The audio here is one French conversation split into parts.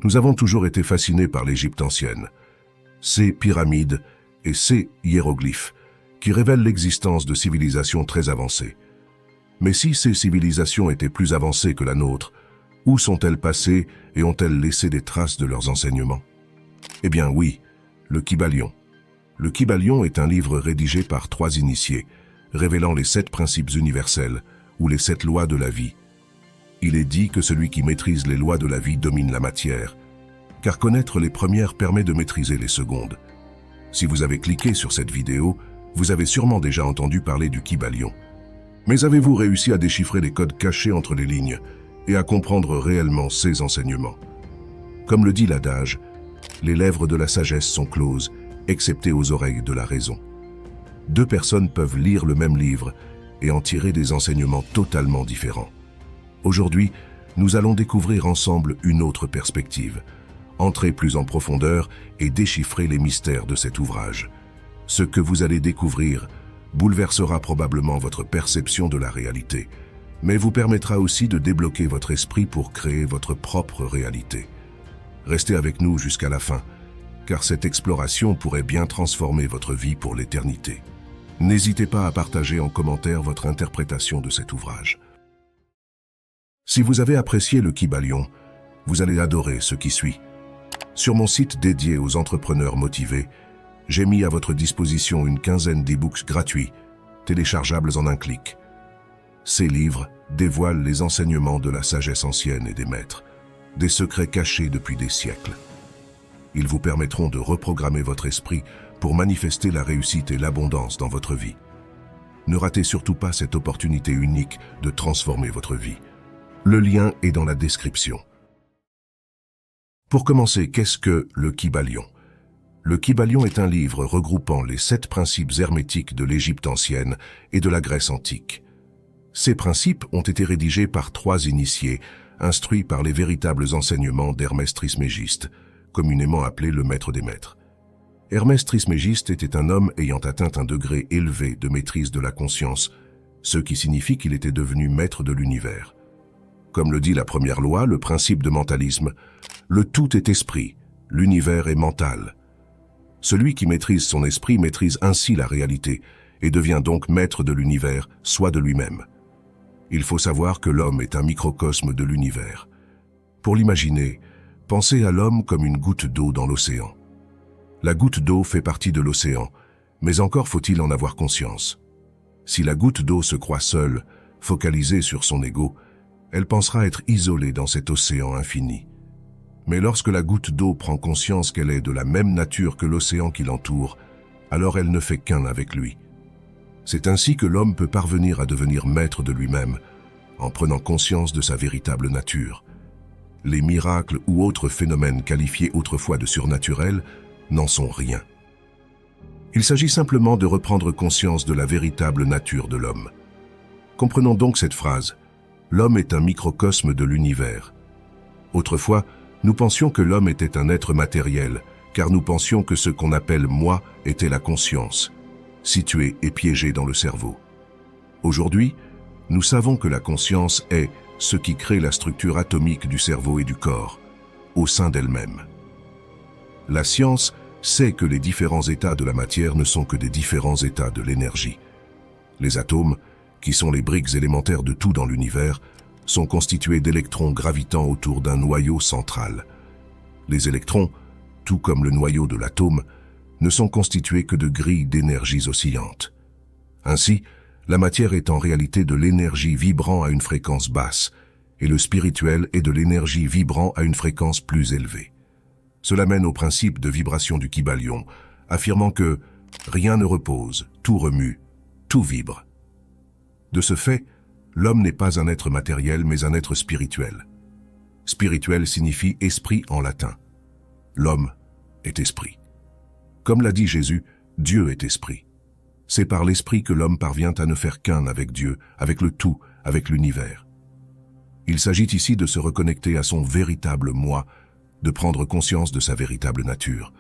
Nous avons toujours été fascinés par l'Égypte ancienne, ses pyramides et ses hiéroglyphes, qui révèlent l'existence de civilisations très avancées. Mais si ces civilisations étaient plus avancées que la nôtre, où sont-elles passées et ont-elles laissé des traces de leurs enseignements? Eh bien oui, le Kybalion. Le Kybalion est un livre rédigé par 3 initiés, révélant les 7 principes universels, ou les 7 lois de la vie. Il est dit que celui qui maîtrise les lois de la vie domine la matière, car connaître les premières permet de maîtriser les secondes. Si vous avez cliqué sur cette vidéo, vous avez sûrement déjà entendu parler du Kybalion. Mais avez-vous réussi à déchiffrer les codes cachés entre les lignes et à comprendre réellement ces enseignements? Comme le dit l'adage, les lèvres de la sagesse sont closes, excepté aux oreilles de la raison. 2 personnes peuvent lire le même livre et en tirer des enseignements totalement différents. Aujourd'hui, nous allons découvrir ensemble une autre perspective, entrer plus en profondeur et déchiffrer les mystères de cet ouvrage. Ce que vous allez découvrir bouleversera probablement votre perception de la réalité, mais vous permettra aussi de débloquer votre esprit pour créer votre propre réalité. Restez avec nous jusqu'à la fin, car cette exploration pourrait bien transformer votre vie pour l'éternité. N'hésitez pas à partager en commentaire votre interprétation de cet ouvrage. Si vous avez apprécié le Kybalion, vous allez adorer ce qui suit. Sur mon site dédié aux entrepreneurs motivés, j'ai mis à votre disposition une quinzaine d'e-books gratuits, téléchargeables en un clic. Ces livres dévoilent les enseignements de la sagesse ancienne et des maîtres, des secrets cachés depuis des siècles. Ils vous permettront de reprogrammer votre esprit pour manifester la réussite et l'abondance dans votre vie. Ne ratez surtout pas cette opportunité unique de transformer votre vie. Le lien est dans la description. Pour commencer, qu'est-ce que le Kybalion? Le Kybalion est un livre regroupant les 7 principes hermétiques de l'Égypte ancienne et de la Grèce antique. Ces principes ont été rédigés par 3 initiés, instruits par les véritables enseignements d'Hermès Trismégiste, communément appelé le maître des maîtres. Hermès Trismégiste était un homme ayant atteint un degré élevé de maîtrise de la conscience, ce qui signifie qu'il était devenu maître de l'univers. Comme le dit la première loi, le principe de mentalisme, le tout est esprit, l'univers est mental. Celui qui maîtrise son esprit maîtrise ainsi la réalité et devient donc maître de l'univers, soit de lui-même. Il faut savoir que l'homme est un microcosme de l'univers. Pour l'imaginer, pensez à l'homme comme une goutte d'eau dans l'océan. La goutte d'eau fait partie de l'océan, mais encore faut-il en avoir conscience. Si la goutte d'eau se croit seule, focalisée sur son ego, elle pensera être isolée dans cet océan infini. Mais lorsque la goutte d'eau prend conscience qu'elle est de la même nature que l'océan qui l'entoure, alors elle ne fait qu'un avec lui. C'est ainsi que l'homme peut parvenir à devenir maître de lui-même, en prenant conscience de sa véritable nature. Les miracles ou autres phénomènes qualifiés autrefois de surnaturels n'en sont rien. Il s'agit simplement de reprendre conscience de la véritable nature de l'homme. Comprenons donc cette phrase. L'homme est un microcosme de l'univers. Autrefois, nous pensions que l'homme était un être matériel, car nous pensions que ce qu'on appelle « moi » était la conscience, située et piégée dans le cerveau. Aujourd'hui, nous savons que la conscience est ce qui crée la structure atomique du cerveau et du corps, au sein d'elle-même. La science sait que les différents états de la matière ne sont que des différents états de l'énergie. Les atomes, qui sont les briques élémentaires de tout dans l'univers, sont constitués d'électrons gravitant autour d'un noyau central. Les électrons, tout comme le noyau de l'atome, ne sont constitués que de grilles d'énergies oscillantes. Ainsi, la matière est en réalité de l'énergie vibrant à une fréquence basse, et le spirituel est de l'énergie vibrant à une fréquence plus élevée. Cela mène au principe de vibration du Kybalion, affirmant que rien ne repose, tout remue, tout vibre. De ce fait, l'homme n'est pas un être matériel, mais un être spirituel. Spirituel signifie esprit en latin. L'homme est esprit. Comme l'a dit Jésus, Dieu est esprit. C'est par l'esprit que l'homme parvient à ne faire qu'un avec Dieu, avec le tout, avec l'univers. Il s'agit ici de se reconnecter à son véritable moi, de prendre conscience de sa véritable nature.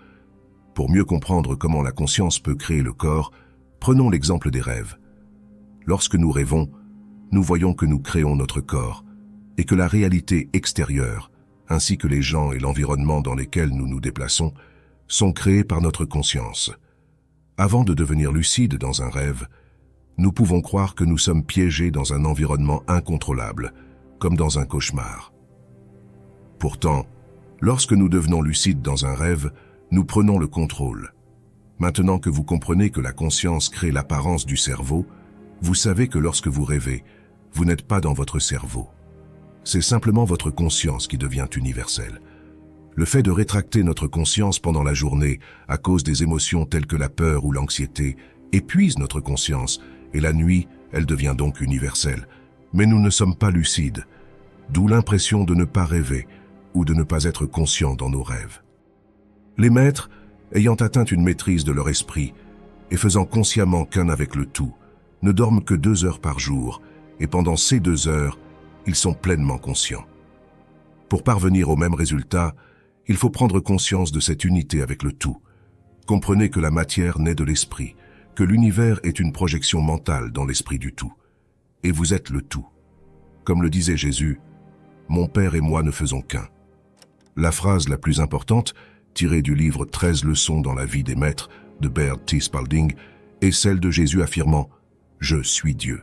Pour mieux comprendre comment la conscience peut créer le corps, prenons l'exemple des rêves. Lorsque nous rêvons, nous voyons que nous créons notre corps et que la réalité extérieure, ainsi que les gens et l'environnement dans lesquels nous nous déplaçons, sont créés par notre conscience. Avant de devenir lucide dans un rêve, nous pouvons croire que nous sommes piégés dans un environnement incontrôlable, comme dans un cauchemar. Pourtant, lorsque nous devenons lucides dans un rêve, nous prenons le contrôle. Maintenant que vous comprenez que la conscience crée l'apparence du cerveau, vous savez que lorsque vous rêvez, vous n'êtes pas dans votre cerveau. C'est simplement votre conscience qui devient universelle. Le fait de rétracter notre conscience pendant la journée à cause des émotions telles que la peur ou l'anxiété épuise notre conscience et la nuit, elle devient donc universelle. Mais nous ne sommes pas lucides, d'où l'impression de ne pas rêver ou de ne pas être conscients dans nos rêves. Les maîtres, ayant atteint une maîtrise de leur esprit et faisant consciemment qu'un avec le tout, ne dorment que 2 heures par jour et pendant ces 2 heures, ils sont pleinement conscients. Pour parvenir au même résultat, il faut prendre conscience de cette unité avec le tout. Comprenez que la matière naît de l'esprit, que l'univers est une projection mentale dans l'esprit du tout. Et vous êtes le tout. Comme le disait Jésus, « Mon Père et moi ne faisons qu'un ». La phrase la plus importante, tirée du livre 13 leçons dans la vie des maîtres de Baird T. Spalding, est celle de Jésus affirmant « Je suis Dieu ».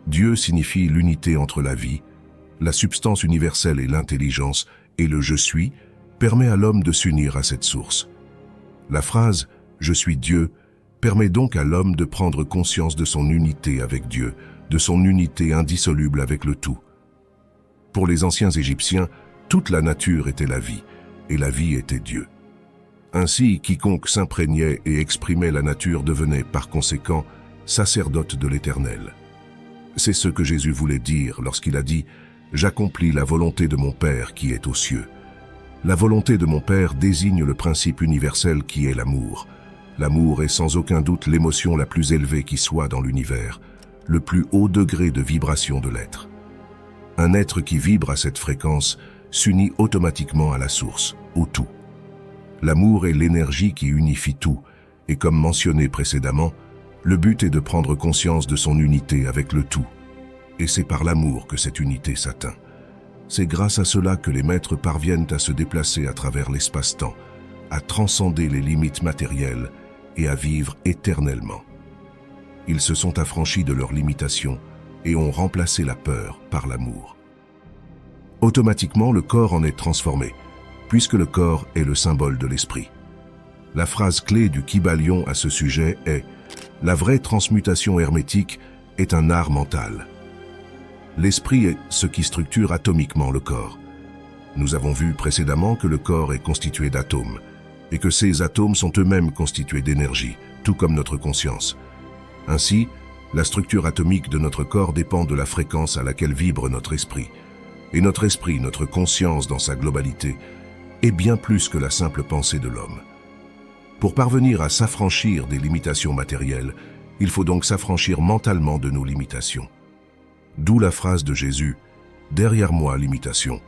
Dieu signifie l'unité entre la vie, la substance universelle et l'intelligence, et le « je suis » permet à l'homme de s'unir à cette source. La phrase « je suis Dieu » permet donc à l'homme de prendre conscience de son unité avec Dieu, de son unité indissoluble avec le tout. Pour les anciens Égyptiens, toute la nature était la vie, et la vie était Dieu. Ainsi, quiconque s'imprégnait et exprimait la nature devenait, par conséquent, sacerdote de l'Éternel. C'est ce que Jésus voulait dire lorsqu'il a dit « J'accomplis la volonté de mon Père qui est aux cieux ». La volonté de mon Père désigne le principe universel qui est l'amour. L'amour est sans aucun doute l'émotion la plus élevée qui soit dans l'univers, le plus haut degré de vibration de l'être. Un être qui vibre à cette fréquence s'unit automatiquement à la source, au tout. L'amour est l'énergie qui unifie tout, et comme mentionné précédemment, le but est de prendre conscience de son unité avec le tout. Et c'est par l'amour que cette unité s'atteint. C'est grâce à cela que les maîtres parviennent à se déplacer à travers l'espace-temps, à transcender les limites matérielles et à vivre éternellement. Ils se sont affranchis de leurs limitations et ont remplacé la peur par l'amour. Automatiquement, le corps en est transformé, puisque le corps est le symbole de l'esprit. La phrase clé du Kybalion à ce sujet est « La vraie transmutation hermétique est un art mental ». L'esprit est ce qui structure atomiquement le corps. Nous avons vu précédemment que le corps est constitué d'atomes, et que ces atomes sont eux-mêmes constitués d'énergie, tout comme notre conscience. Ainsi, la structure atomique de notre corps dépend de la fréquence à laquelle vibre notre esprit. Et notre esprit, notre conscience dans sa globalité, est bien plus que la simple pensée de l'homme. Pour parvenir à s'affranchir des limitations matérielles, il faut donc s'affranchir mentalement de nos limitations. D'où la phrase de Jésus « Derrière moi, limitation ».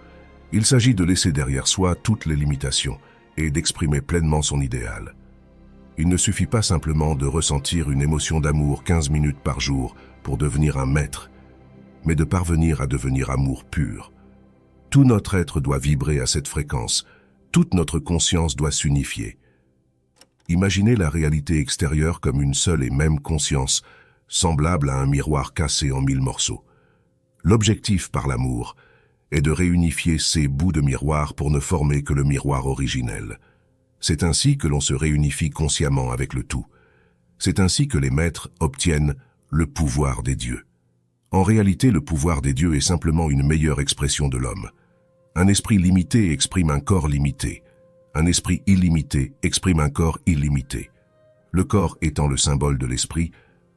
Il s'agit de laisser derrière soi toutes les limitations et d'exprimer pleinement son idéal. Il ne suffit pas simplement de ressentir une émotion d'amour 15 minutes par jour pour devenir un maître, mais de parvenir à devenir amour pur. Tout notre être doit vibrer à cette fréquence, toute notre conscience doit s'unifier. Imaginez la réalité extérieure comme une seule et même conscience, semblable à un miroir cassé en 1000 morceaux. L'objectif par l'amour est de réunifier ces bouts de miroir pour ne former que le miroir originel. C'est ainsi que l'on se réunifie consciemment avec le tout. C'est ainsi que les maîtres obtiennent le pouvoir des dieux. En réalité, le pouvoir des dieux est simplement une meilleure expression de l'homme. Un esprit limité exprime un corps limité. Un esprit illimité exprime un corps illimité. Le corps étant le symbole de l'esprit,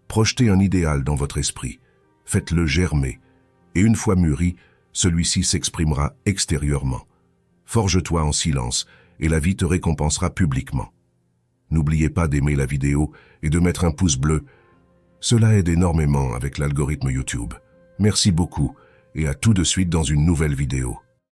projetez un idéal dans votre esprit. Faites-le germer. Et une fois mûri, celui-ci s'exprimera extérieurement. Forge-toi en silence et la vie te récompensera publiquement. N'oubliez pas d'aimer la vidéo et de mettre un pouce bleu. Cela aide énormément avec l'algorithme YouTube. Merci beaucoup et à tout de suite dans une nouvelle vidéo.